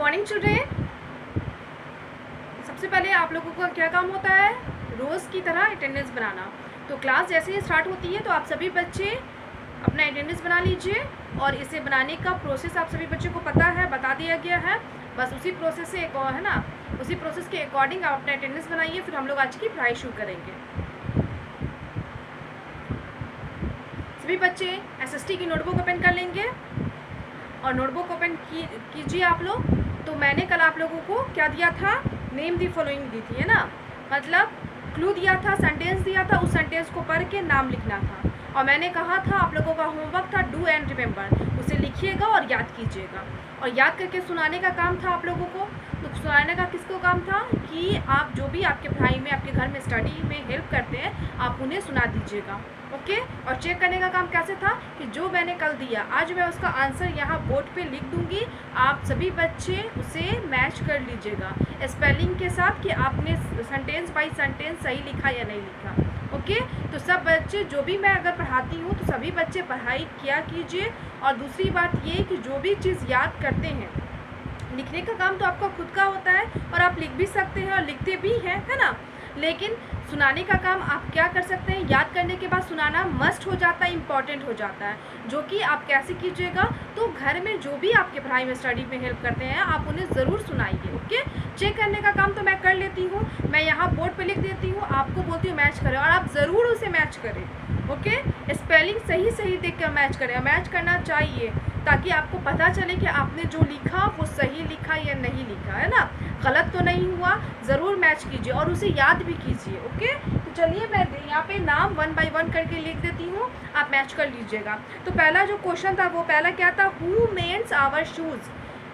Morning children. सबसे पहले आप लोगों का क्या काम होता है, रोज़ की तरह अटेंडेंस बनाना। तो क्लास जैसे ही स्टार्ट होती है तो आप सभी बच्चे अपना अटेंडेंस बना लीजिए, और इसे बनाने का प्रोसेस आप सभी बच्चों को पता है, बता दिया गया है। बस उसी प्रोसेस से एक है ना, उसी प्रोसेस के अकॉर्डिंग आप अपना अटेंडेंस बनाइए, फिर हम लोग आज की पढ़ाई शुरू करेंगे। सभी बच्चे एसएसटी की नोटबुक ओपन कर लेंगे और नोटबुक ओपन कीजिए आप लोग। तो मैंने कल आप लोगों को क्या दिया था, नेम दी फॉलोइंग दी थी, है ना, मतलब क्लू दिया था, सेंटेंस दिया था, उस सेंटेंस को पढ़ के नाम लिखना था। और मैंने कहा था आप लोगों का होमवर्क था डू एंड रिमेंबर, उसे लिखिएगा और याद कीजिएगा, और याद करके सुनाने का काम था आप लोगों को। तो सुनाने का किसको काम था कि आप जो भी आपके पढ़ाई में, आपके घर में स्टडी में हेल्प करते हैं, आप उन्हें सुना दीजिएगा। ओके। और चेक करने का काम कैसे था कि जो मैंने कल दिया आज मैं उसका आंसर यहाँ बोर्ड पे लिख दूंगी, आप सभी बच्चे उसे मैच कर लीजिएगा स्पेलिंग के साथ कि आपने सेंटेंस बाय सेंटेंस सही लिखा या नहीं लिखा। ओके। तो सब बच्चे, जो भी मैं अगर पढ़ाती हूँ तो सभी बच्चे पढ़ाई किया कीजिए। और दूसरी बात ये कि जो भी चीज़ याद करते हैं, लिखने का काम तो आपका खुद का होता है और आप लिख भी सकते हैं और लिखते भी हैं, है ना, लेकिन सुनाने का काम आप क्या कर सकते हैं, याद करने के बाद सुनाना मस्ट हो जाता है, इम्पॉर्टेंट हो जाता है। जो कि आप कैसे कीजिएगा, तो घर में जो भी आपके पढ़ाई में स्टडी में हेल्प करते हैं आप उन्हें ज़रूर सुनाइए। ओके। चेक करने का काम तो मैं कर लेती हूँ, मैं यहाँ बोर्ड पे लिख देती हूँ, आपको बोलती हूँ मैच करें, और आप ज़रूर उसे मैच करें। ओके। स्पेलिंग सही देख कर मैच करें, मैच करना चाहिए ताकि आपको पता चले कि आपने जो लिखा वो सही लिखा या नहीं लिखा, है ना, गलत तो नहीं हुआ। ज़रूर मैच कीजिए और उसे याद भी कीजिए। ओके। तो चलिए मैं यहाँ पे नाम 1 बाय 1 करके लिख देती हूँ, आप मैच कर लीजिएगा। तो पहला जो क्वेश्चन था वो पहला क्या था, हु मेंस आवर शूज़।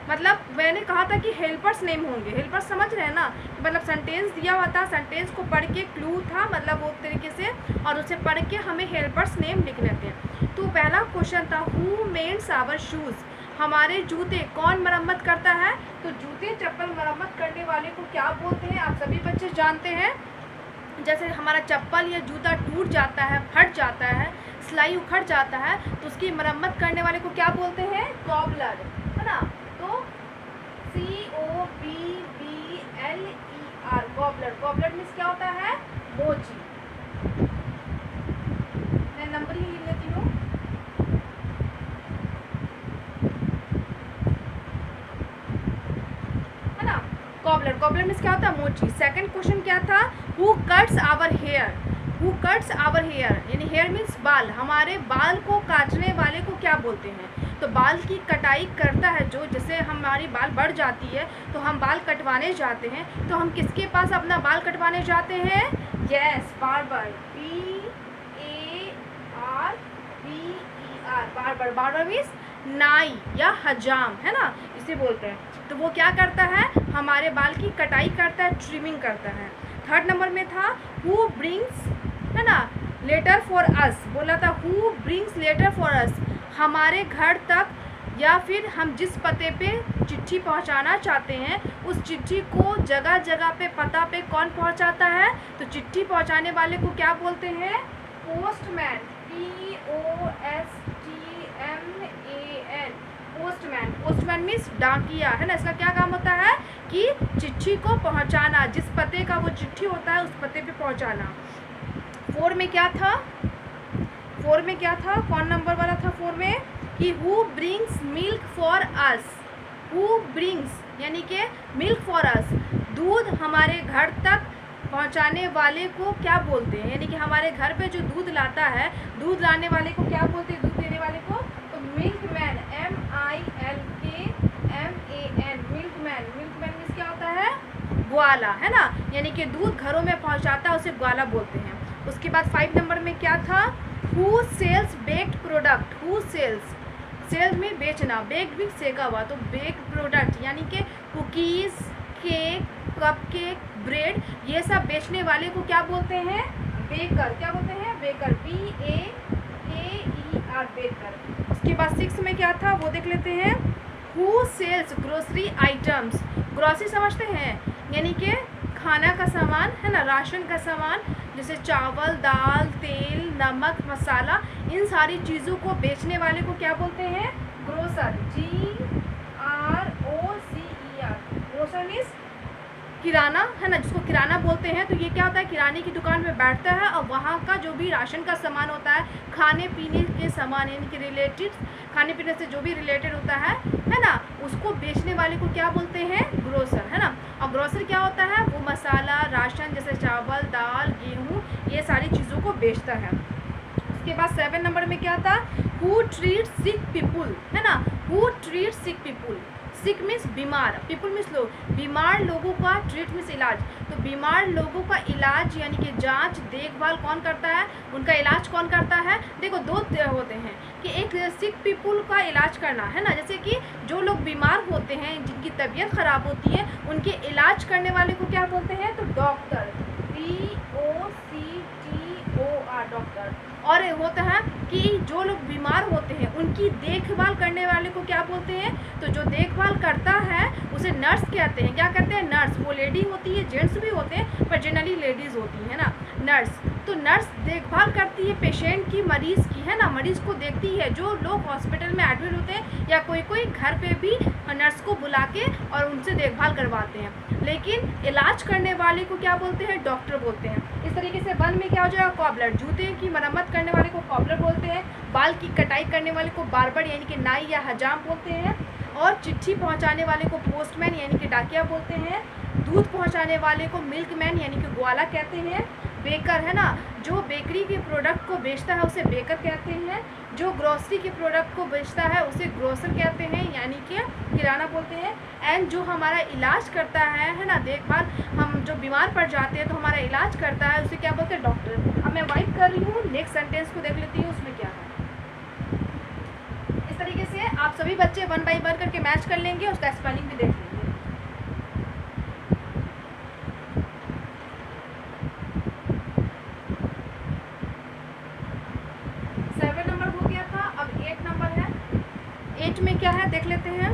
मतलब मैंने कहा था कि हेल्पर्स नेम होंगे, हेल्पर्स समझ रहे हैं ना, मतलब सेंटेंस दिया हुआ था, सेंटेंस को पढ़ के क्लू था, मतलब वो तरीके से, और उसे पढ़ के हमें हेल्पर्स नेम लिखने थे। तो पहला क्वेश्चन था हु मेंस आवर शूज़, हमारे जूते कौन मरम्मत करता है। तो जूते चप्पल मरम्मत करने वाले को क्या बोलते हैं, आप सभी बच्चे जानते हैं। जैसे हमारा चप्पल या जूता टूट जाता है, फट जाता है, सिलाई उखड़ जाता है, तो उसकी मरम्मत करने वाले को क्या बोलते हैं, कॉबलर, है ना। तो COBBLER, कॉबलर। कॉबलर मीन्स क्या होता है, मोची। मैं नंबर ही लिख लेती हूँ। है ना, कॉबलर। कॉबलर मीन्स क्या होता है, मोची। सेकंड क्वेश्चन क्या था, who cuts our hair. Who cuts our hair यानी हेयर मीन्स बाल, हमारे बाल को काटने वाले को क्या बोलते हैं। तो बाल की कटाई करता है जो, जैसे हमारी बाल बढ़ जाती है तो हम बाल कटवाने जाते हैं, तो हम किसके पास अपना बाल कटवाने जाते हैं, yes, barber, BARBER, barber. Barber means नाई या हजाम, है ना, इसे बोलते हैं। तो वो क्या करता है, हमारे बाल की कटाई करता है, ट्रिमिंग करता है। थर्ड नंबर में था हु ब्रिंग्स, है ना, लेटर फॉर अस, बोला था who brings letter for us, हमारे घर तक या फिर हम जिस पते पे चिट्ठी पहुंचाना चाहते हैं उस चिट्ठी को जगह जगह पे, पता पे कौन पहुंचाता है। तो चिट्ठी पहुंचाने वाले को क्या बोलते हैं, postman, POSTMAN, postman. Postman means डाकिया, है ना, इसका क्या काम होता है कि चिट्ठी को पहुंचाना, जिस पते का वो चिट्ठी होता है उस पते पे पहुंचाना। 4 में क्या था, 4 में क्या था, कौन नंबर वाला था 4 में, कि who brings milk for us. Who brings यानी कि मिल्क फॉर अस, दूध हमारे घर तक पहुंचाने वाले को क्या बोलते हैं, यानी कि हमारे घर पे जो दूध लाता है, दूध लाने वाले को क्या बोलते हैं, दूध देने वाले को, तो milkman, MILKMAN, milkman. Milkman means क्या होता है, ग्वाला, है ना, यानी कि दूध घरों में पहुंचाता है उसे ग्वाला बोलते हैं। उसके बाद 5 नंबर में क्या था, who sells baked product. Who sells, sells में बेचना, बेक्ड भी सेका हुआ, तो बेक्ड प्रोडक्ट यानी कि कुकीज़, केक, कपकेक, ब्रेड, ये सब बेचने वाले को क्या बोलते हैं, बेकर। क्या बोलते हैं, बेकर, BAKER, बेकर। उसके बाद 6 में क्या था वो देख लेते हैं, who sells grocery items. Grocery समझते हैं, यानी कि खाना का सामान, है ना, राशन का सामान, जैसे चावल, दाल, तेल, नमक, मसाला, इन सारी चीज़ों को बेचने वाले को क्या बोलते हैं, ग्रोसर, GROCER। किराना है ना, जिसको किराना बोलते हैं। तो ये क्या होता है, किराने की दुकान पे बैठता है और वहाँ का जो भी राशन का सामान होता है, खाने पीने के सामान यानी कि रिलेटेड, खाने पीने से जो भी रिलेटेड होता है ना, उसको बेचने वाले को क्या बोलते हैं, ग्रोसर, है ना। और ग्रोसर क्या होता है, वो मसाला, राशन जैसे चावल, दाल, गेहूँ, ये सारी चीज़ों को बेचता है। उसके बाद 7 नंबर में क्या था, हु ट्रीट सिक पीपुल, है ना, who treat sick people. Sick means बीमार, पीपल मीन्स लोग, बीमार लोगों का, ट्रीट मीन्स इलाज। तो बीमार लोगों का इलाज यानी कि जांच देखभाल कौन करता है, उनका इलाज कौन करता है। देखो दो होते हैं कि एक सिक पीपुल का इलाज करना, है ना, जैसे कि जो लोग बीमार होते हैं, जिनकी तबीयत ख़राब होती है, उनके इलाज करने वाले को क्या बोलते हैं, तो डॉक्टर, DOCTOR, डॉक्टर। और होता है कि जो लोग बीमार होते हैं उनकी देखभाल करने वाले को क्या बोलते हैं, तो जो देखभाल करता है उसे नर्स कहते हैं। क्या कहते हैं, नर्स। वो लेडी होती है, जेंट्स भी होते हैं, पर जनरली लेडीज़ होती है ना, नर्स। तो नर्स देखभाल करती है पेशेंट की, मरीज़ की, है ना, मरीज़ को देखती है। जो लोग हॉस्पिटल में एडमिट होते हैं या कोई घर पे भी नर्स को बुला के और उनसे देखभाल करवाते हैं। लेकिन इलाज करने वाले को क्या बोलते हैं, डॉक्टर बोलते हैं। इस तरीके से 1 में क्या हो जाएगा, कॉबलर, जूते की मरम्मत करने वाले को कॉबलर बोलते हैं। बाल की कटाई करने वाले को बार्बर यानी कि नाई या हजाम बोलते हैं। और चिट्ठी पहुंचाने वाले को पोस्टमैन यानी कि डाकिया बोलते हैं। दूध पहुंचाने वाले को मिल्कमैन यानी कि ग्वाला कहते हैं। बेकर, है ना, जो बेकरी के प्रोडक्ट को बेचता है उसे बेकर कहते हैं। जो ग्रोसरी के प्रोडक्ट को बेचता है उसे ग्रोसर कहते हैं यानी कि किराना बोलते हैं। एंड जो हमारा इलाज करता है ना, देखभाल, हम जो बीमार पड़ जाते हैं तो हमारा इलाज करता है उसे क्या बोलते हैं, डॉक्टर। अब मैं वाइट कर रही हूँ, नेक्स्ट सेंटेंस को देख लेती हूँ उसमें क्या है। इस तरीके से आप सभी बच्चे 1 बाय 1 करके मैच कर लेंगे, उसका स्पेलिंग भी देख लेंगे। में क्या है देख लेते हैं।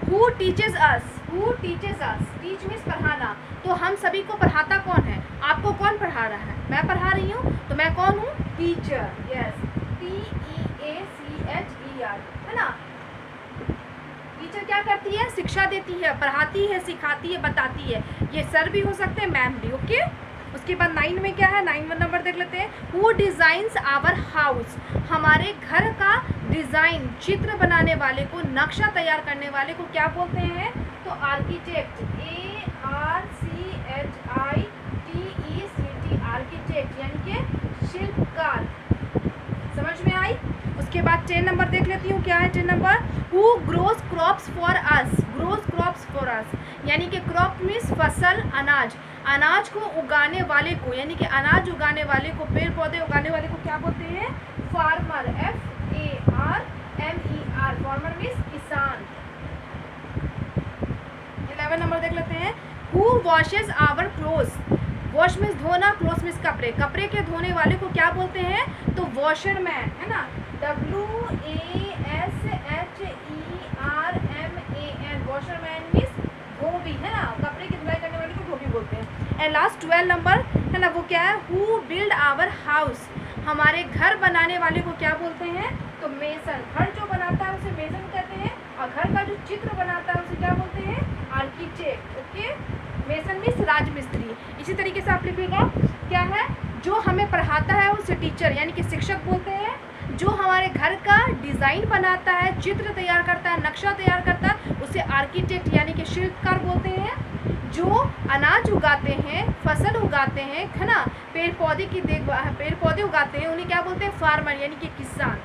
Who teaches us? Who teaches us? Teach means पढ़ाना। तो हम सभी को पढ़ाता कौन है, आपको कौन पढ़ा रहा है, मैं पढ़ा रही हूँ। तो मैं कौन हूँ, टीचर। यस, TEACHER, है ना। टीचर क्या करती है, शिक्षा देती है, पढ़ाती है, सिखाती है, बताती है। ये सर भी हो सकते हैं, मैम भी। ओके। उसके बाद 9 में क्या है, 9 नंबर देख लेते हैं। Who designs our house? हमारे घर का डिज़ाइन, चित्र बनाने वाले को, नक्शा तैयार करने वाले को क्या बोलते हैं, तो आर्किटेक्ट। ARCHITECT, आर्किटेक्ट यानी कि शिल्पकार। समझ में आई। उसके बाद 10 नंबर देख लेती हूँ, क्या है 10 number. Who grows crops for us? Grows crops for us यानी कि क्रॉप मीन्स फसल, अनाज। अनाज को उगाने वाले को यानी कि अनाज उगाने वाले को, पेड़ पौधे उगाने वाले को क्या बोलते हैं, फार्मर। FARMER, फार्मर मीन्स किसान। 11 नंबर देख लेते हैं। Who washes our clothes? Wash means धोना, क्लोथ्स मीन्स कपड़े। कपड़े के धोने वाले को क्या बोलते हैं, तो वॉशरमैन, है ना। WASHERMAN, वॉशरमैन मीन्स धोबी, है ना, कपड़े की धुलाई करने वाले को धोबी बोलते हैं। एंड लास्ट 12 नंबर है ना, वो क्या है, हु बिल्ड आवर हाउस? हमारे घर बनाने वाले को क्या बोलते हैं, तो मेसन। घर जो बनाता है उसे मेसन कहते हैं, और घर का जो चित्र बनाता है उसे क्या बोलते हैं, आर्किटेक्ट। ओके। मेसन मीन्स राजमिस्त्री। इसी तरीके से आप लिखिएगा, क्या है, जो हमें पढ़ाता है उसे टीचर यानी कि शिक्षक बोलते हैं। जो हमारे घर का डिज़ाइन बनाता है, चित्र तैयार करता है, नक्शा तैयार करता है, उसे आर्किटेक्ट यानी कि शिल्पकार बोलते हैं। जो अनाज उगाते हैं, फसल उगाते हैं, है ना, पेड़ पौधे की देखभाल, पेड़ पौधे उगाते हैं, उन्हें क्या बोलते हैं, फार्मर यानी कि किसान।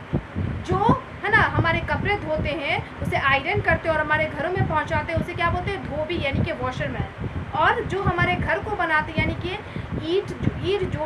जो है ना हमारे कपड़े धोते हैं, उसे आयरन करते हैं और हमारे घरों में पहुंचाते हैं, उसे क्या बोलते हैं, धोबी यानी कि वॉशरमैन। और जो हमारे घर को बनाते हैं यानी कि ईंट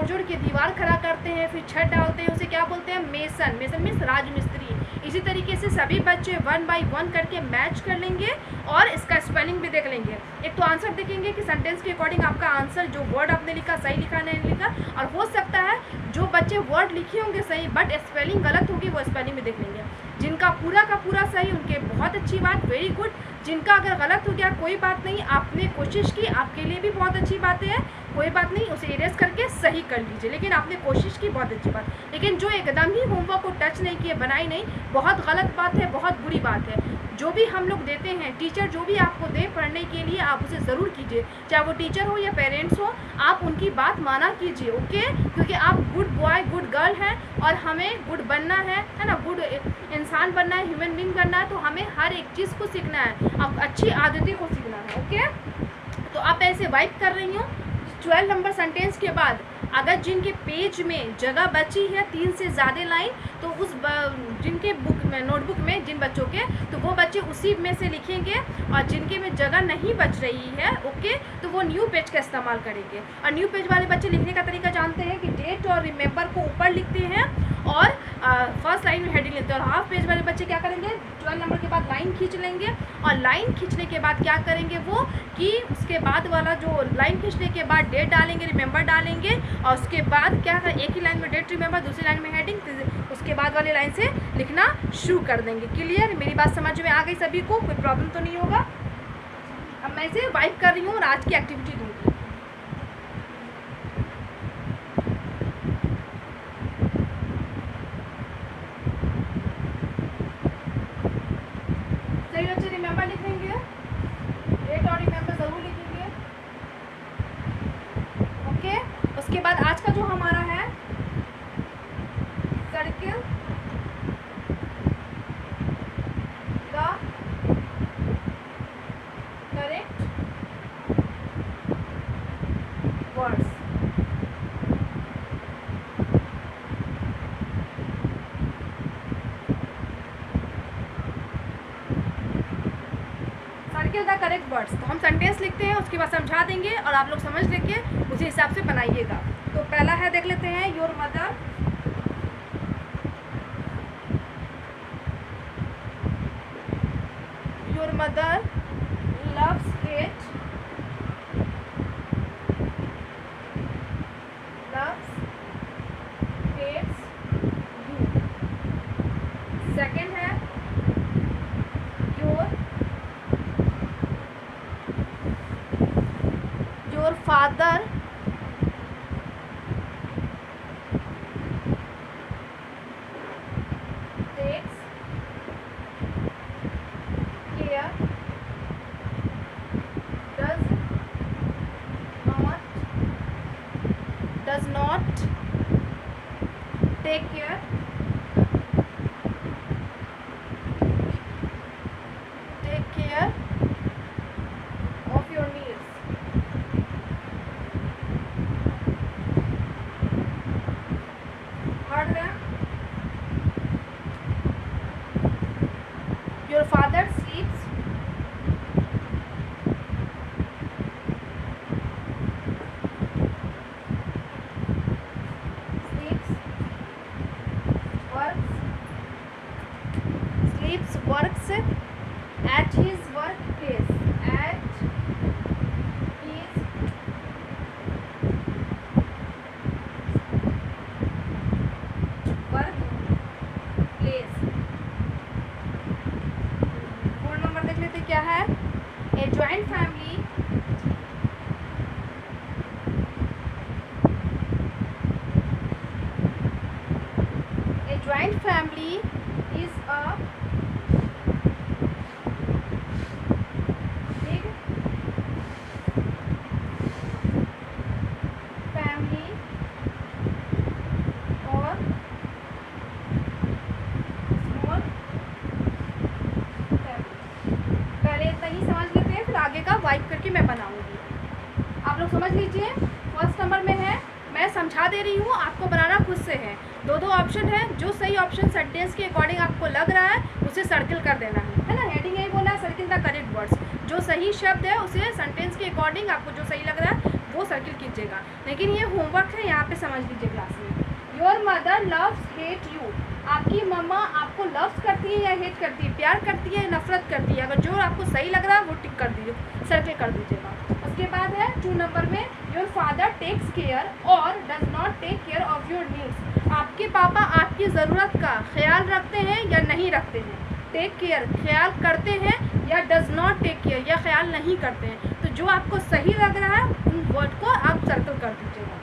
जोड़ के दीवार खड़ा करते हैं, फिर छत डालते हैं, उसे क्या बोलते हैं, मेसन। मेसन मीन्स राजमिस्त्री। इसी तरीके से सभी बच्चे 1 बाय 1 करके मैच कर लेंगे और इसका स्पेलिंग भी देख लेंगे। एक तो आंसर देखेंगे कि सेंटेंस के अकॉर्डिंग आपका आंसर, जो वर्ड आपने लिखा सही लिखा नहीं लिखा, और हो सकता है जो बच्चे वर्ड लिखे होंगे सही बट स्पेलिंग गलत होगी, वो स्पेलिंग भी देख लेंगे। जिनका पूरा का पूरा सही, उनके बहुत अच्छी बात, वेरी गुड। जिनका अगर गलत हो गया कोई बात नहीं, आपने कोशिश की, आपके लिए भी बहुत अच्छी बातें हैं, कोई बात नहीं, उसे इरेज करके सही कर लीजिए। लेकिन आपने कोशिश की, बहुत अच्छी बात। लेकिन जो एकदम ही होमवर्क को टच नहीं किए, बनाई नहीं, बहुत गलत बात है, बहुत बुरी बात है। जो भी हम लोग देते हैं, टीचर जो भी आपको दे पढ़ने के लिए, आप उसे ज़रूर कीजिए, चाहे वो टीचर हो या पेरेंट्स हो, आप उनकी बात माना कीजिए, ओके। क्योंकि आप गुड बॉय गुड गर्ल हैं और हमें गुड बनना है ना, गुड इंसान बनना है, ह्यूमन बीइंग बनना है, तो हमें हर एक चीज़ को सीखना है, अब अच्छी आदतें को सीखना है, ओके। तो आप ऐसे वाइप कर रही हूँ 12 नंबर सेंटेंस के बाद अगर जिनके पेज में जगह बची है 3 से ज़्यादा लाइन, तो उस जिनके बुक में नोटबुक में जिन बच्चों के, तो वो बच्चे उसी में से लिखेंगे, और जिनके में जगह नहीं बच रही है, ओके, तो वो न्यू पेज का इस्तेमाल करेंगे। और न्यू पेज वाले बच्चे लिखने का तरीका जानते हैं कि डेट और रिमेंबर को ऊपर लिखते हैं और फर्स्ट लाइन में हेडिंग लेते हैं। और हाफ पेज वाले बच्चे क्या करेंगे, 12 नंबर के बाद लाइन खींच लेंगे, और लाइन खींचने के बाद क्या करेंगे वो कि उसके बाद वाला जो लाइन खींचने के बाद डेट डालेंगे, रिमेंबर डालेंगे, और उसके बाद क्या है, एक ही लाइन में डेट रिमेंबर, दूसरी लाइन में हेडिंग, उसके बाद वाली लाइन से लिखना शुरू कर देंगे। क्लियर, मेरी बात समझ में आ गई सभी को, कोई प्रॉब्लम तो नहीं होगा। अब मैं इसे वाइप कर रही हूँ और आज की एक्टिविटी दूँगी। सही बच्चे रिमेंबर लिखेंगे, डेट और रिमेंबर ज़रूर लिखेंगे, ओके। उसके बाद आज का जो हमारा है circle the correct words. Circle the correct words, तो हम सेंटेंस लिखते हैं, उसके बाद समझा देंगे और आप लोग समझ लेके उसी हिसाब से बनाइएगा। तो पहला है, देख लेते हैं, your mother loves hates you। Second है, your father takes care, does not take care of your needs। Third है, your father sleeps works at his workplace, four number देख लेते क्या है, a joint family is a big family or small family। पहले इतना ही समझ लेते हैं, फिर आगे का वाइप करके मैं बनाऊंगी। आप लोग समझ लीजिए। फर्स्ट नंबर में है, मैं समझा दे रही हूँ, आपको बनाना खुद से है। दो ऑप्शन है, जो सही ऑप्शन सेंटेंस के अकॉर्डिंग आपको लग रहा है उसे सर्किल कर देना है ना। हेडिंग यही बोला है, सर्किल द करेक्ट वर्ड्स, जो सही शब्द है उसे सेंटेंस के अकॉर्डिंग आपको जो सही लग रहा है वो सर्किल कीजिएगा। लेकिन ये होमवर्क है, यहाँ पे समझ लीजिए क्लास में। Your mother loves hate you, आपकी मम्मा आपको लव्स करती है या हेट करती है, प्यार करती है या नफरत करती है। अगर जो आपको सही लग रहा है वो टिक कर दीजिए, सर्किल कर दीजिएगा। उसके बाद है 2 नंबर में, योर फादर टेक्स केयर और does not take care of your needs, आपके पापा आपकी ज़रूरत का ख्याल रखते हैं या नहीं रखते हैं। टेक केयर ख्याल करते हैं या डज नॉट टेक केयर या ख्याल नहीं करते हैं। तो जो आपको सही लग रहा है उन वर्ड को आप सर्कल कर दीजिएगा।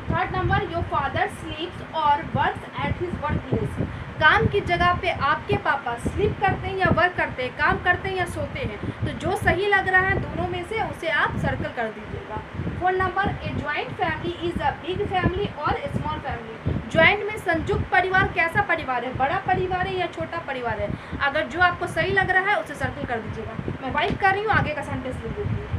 Third number, your father sleeps और works at his workplace, काम की जगह पे आपके पापा स्लीप करते हैं या वर्क करते हैं, काम करते हैं या सोते हैं, तो जो सही लग रहा है दोनों में से उसे आप सर्कल कर दीजिएगा। 4 number, A joint family is a big family और स्मॉल फैमिली। ज्वाइंट में संयुक्त परिवार कैसा परिवार है, बड़ा परिवार है या छोटा परिवार है? अगर जो आपको सही लग रहा है उसे सर्कल कर दीजिएगा। मैं वाइट कर रही हूँ, आगे का सेंटेंस लिख देती हूँ।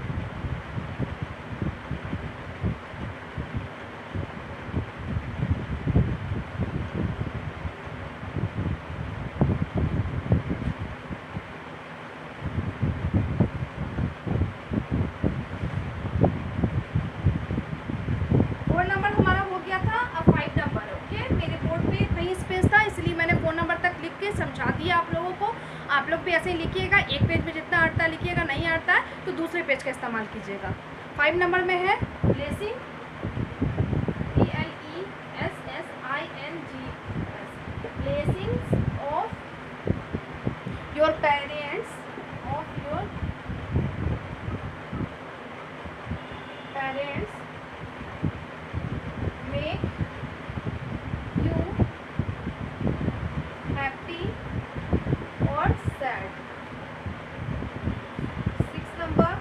समझा दिया आप लोगों को। आप लोग भी ऐसे ही लिखिएगा, एक पेज में जितना आता है लिखिएगा, नहीं आता है तो दूसरे पेज का इस्तेमाल कीजिएगा। 5 नंबर में है blessing, blessings of your parents, make you happy और sad. 6 number,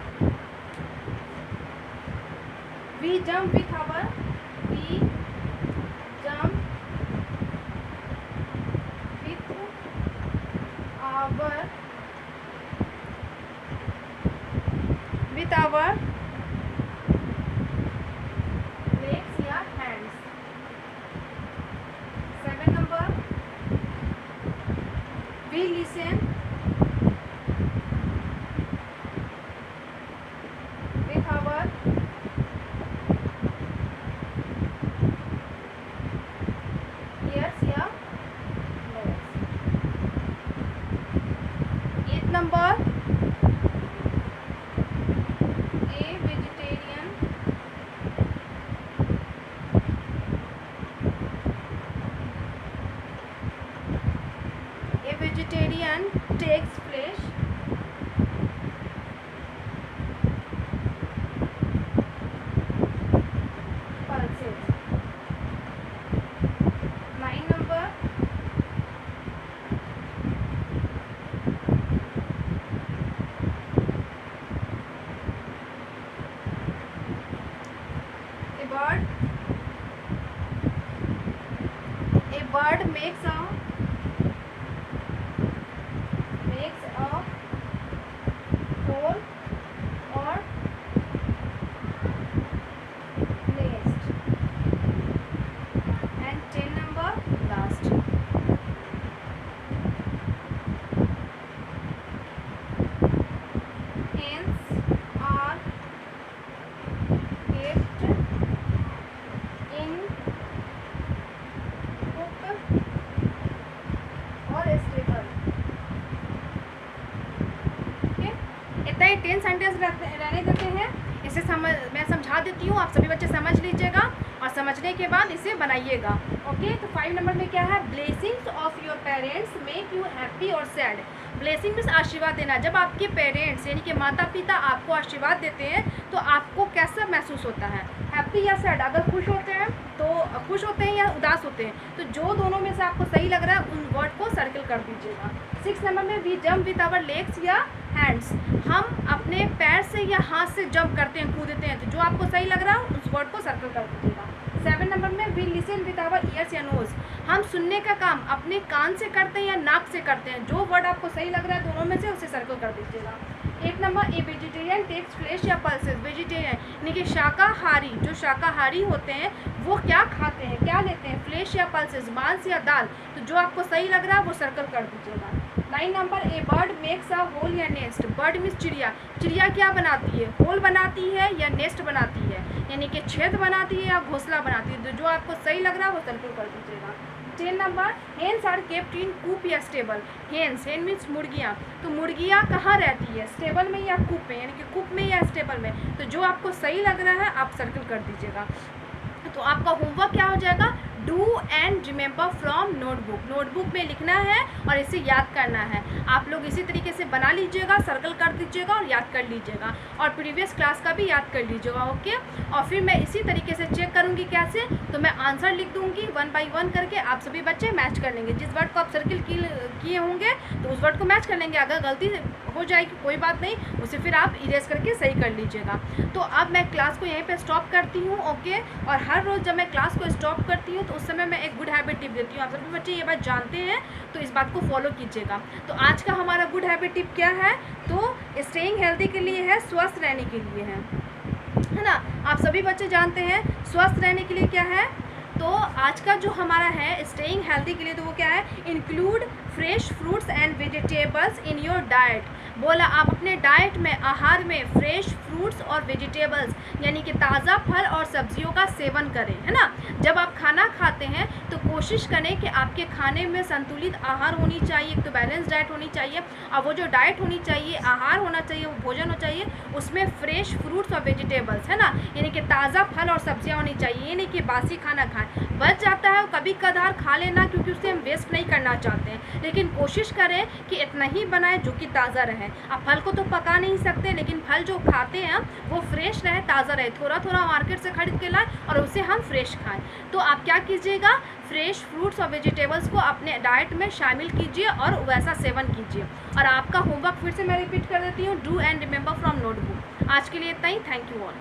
we jump with our, legs या hands। 7 number, we listen with our ears या nose। 8 number, vegetarian takes flesh, pulses। 9 number, a bird makes a hole or nest। and 10 number last, hens are kept in coop और stable। इतना ही 10 sentence रहने देते हैं। इसे मैं समझा देती हूँ, आप सभी बच्चे समझ लीजिएगा और समझने के बाद इसे बनाइएगा। ओके, तो 5 नंबर में क्या है, blessings of your parents make you happy और सैड। ब्लेसिंग मीन्स आशीर्वाद देना। जब आपके पेरेंट्स यानी कि माता पिता आपको आशीर्वाद देते हैं तो आपको कैसा महसूस होता है, हैप्पी या सैड? अगर खुश होते हैं तो खुश होते हैं या उदास होते हैं, तो जो दोनों में से आपको सही लग रहा है उन वर्ड को सर्कल कर दीजिएगा। 6 नंबर में we jump with our legs या हैंड्स, हम अपने पैर से या हाथ से जंप करते हैं, कूदते हैं, तो जो आपको सही लग रहा है उस वर्ड को सर्कल कर दीजिएगा। 7 नंबर में we listen with our ears या नोज, हम सुनने का काम अपने कान से करते हैं या नाक से करते हैं, जो वर्ड आपको सही लग रहा है दोनों में से उसे सर्कल कर दीजिएगा। 8 नंबर, ए वेजिटेरियन टेक्स फ्लेश या पल्सेस, वेजिटेरियन यानी कि शाकाहारी, जो शाकाहारी होते हैं वो क्या खाते हैं, क्या लेते हैं, फ्लेश या पल्सेस, मांस या दाल, तो जो आपको सही लग रहा है वो सर्कल कर दीजिएगा। 9 number, a bird makes a hole या नेस्ट, बर्ड मीन्स चिड़िया, चिड़िया क्या बनाती है, होल बनाती है या नेस्ट बनाती है, यानी कि छेद बनाती है या घोंसला बनाती है, तो जो आपको सही लग रहा है वो सर्कल कर दीजिएगा। 10 number, hence are kept in coop या स्टेबल, हेन्स, हेन मीन्स मुर्गियाँ, तो मुर्गियाँ कहाँ रहती है, स्टेबल में या कूप में, यानी कि कूप में या स्टेबल में, तो जो आपको सही लग रहा है आप सर्कल कर दीजिएगा। तो आपका होमवर्क क्या हो जाएगा, do and remember from notebook. Notebook में लिखना है और इसे याद करना है। आप लोग इसी तरीके से बना लीजिएगा, सर्कल कर दीजिएगा और याद कर लीजिएगा, और प्रीवियस क्लास का भी याद कर लीजिएगा। ओके, और फिर मैं इसी तरीके से चेक करूँगी कैसे, तो मैं आंसर लिख दूँगी 1 बाई 1 करके। आप सभी बच्चे मैच कर लेंगे, जिस वर्ड को आप सर्किल किए होंगे तो उस वर्ड को मैच कर लेंगे। अगर गलती हो जाएगी कोई बात नहीं, उसे फिर आप इरेज करके सही कर लीजिएगा। तो अब मैं क्लास को यहीं पे स्टॉप करती हूँ। ओके, और हर रोज़ जब मैं क्लास को स्टॉप करती हूँ तो उस समय मैं एक गुड हैबिट टिप देती हूँ। आप सभी बच्चे ये बात जानते हैं, तो इस बात को फॉलो कीजिएगा। तो आज का हमारा गुड हैबिट टिप क्या है, तो स्टेइंग हेल्दी के लिए है, स्वस्थ रहने के लिए है ना। आप सभी बच्चे जानते हैं स्वस्थ रहने के लिए क्या है। तो आज का जो हमारा है स्टेइंग हेल्दी के लिए, तो वो क्या है, include fresh fruits and vegetables in your diet. बोला आप अपने डाइट में, आहार में फ्रेश फ्रूट्स और वेजिटेबल्स यानी कि ताज़ा फल और सब्जियों का सेवन करें, है ना। जब आप खाना खाते हैं तो कोशिश करें कि आपके खाने में संतुलित आहार होनी चाहिए, एक तो बैलेंस डाइट होनी चाहिए, और वो जो डाइट होनी चाहिए, आहार होना चाहिए, वो भोजन होना चाहिए, उसमें फ्रेश फ्रूट्स और वेजिटेबल्स, है ना, यानी कि ताज़ा फल और सब्जियाँ होनी चाहिए। ये नहीं कि बासी खाना खाएं, बच जाता है कभी कभार खा लेना, क्योंकि उसे हम वेस्ट नहीं करना चाहते हैं, लेकिन कोशिश करें कि इतना ही बनाएं जो कि ताज़ा रहे। आप फल को तो पका नहीं सकते, लेकिन फल जो खाते हैं वो फ्रेश रहे, ताज़ा रहे। थोड़ा थोड़ा मार्केट से खरीद के लाएं और उसे हम फ्रेश खाएं। तो आप क्या कीजिएगा, फ्रेश फ्रूट्स और वेजिटेबल्स को अपने डाइट में शामिल कीजिए और वैसा सेवन कीजिए। और आपका होमवर्क फिर से मैं रिपीट कर देती हूँ, do and remember from notebook. आज के लिए इतना ही, थैंक यू ऑल।